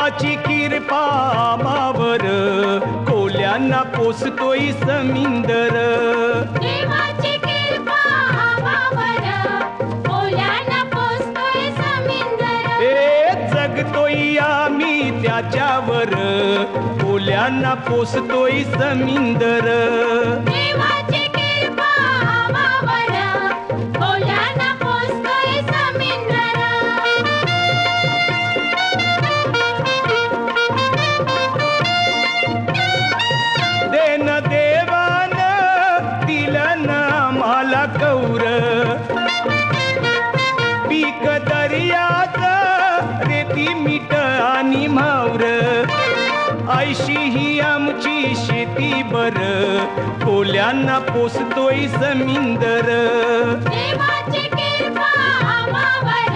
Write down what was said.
देवाची कृपा आम्हावर कोल्यांना पोसतोय समिंदर देवाची कृपा आम्हावर कोल्यांना पोसतोय समिंदर जगतोय आम्ही त्याच्यावर कोल्यांना पोसतोय समिंदर देवाची कृपा आम्हावर कोल्यांना पोसतोय समिंदर देन देवान दिलं ना आम्हाला कौर पीक दर्यात रेती मीठ आणि मावर ऐशी ही आमची शेती बर कोल्यांना पोसतोय समिंदर देवाची कृपा आम्हावर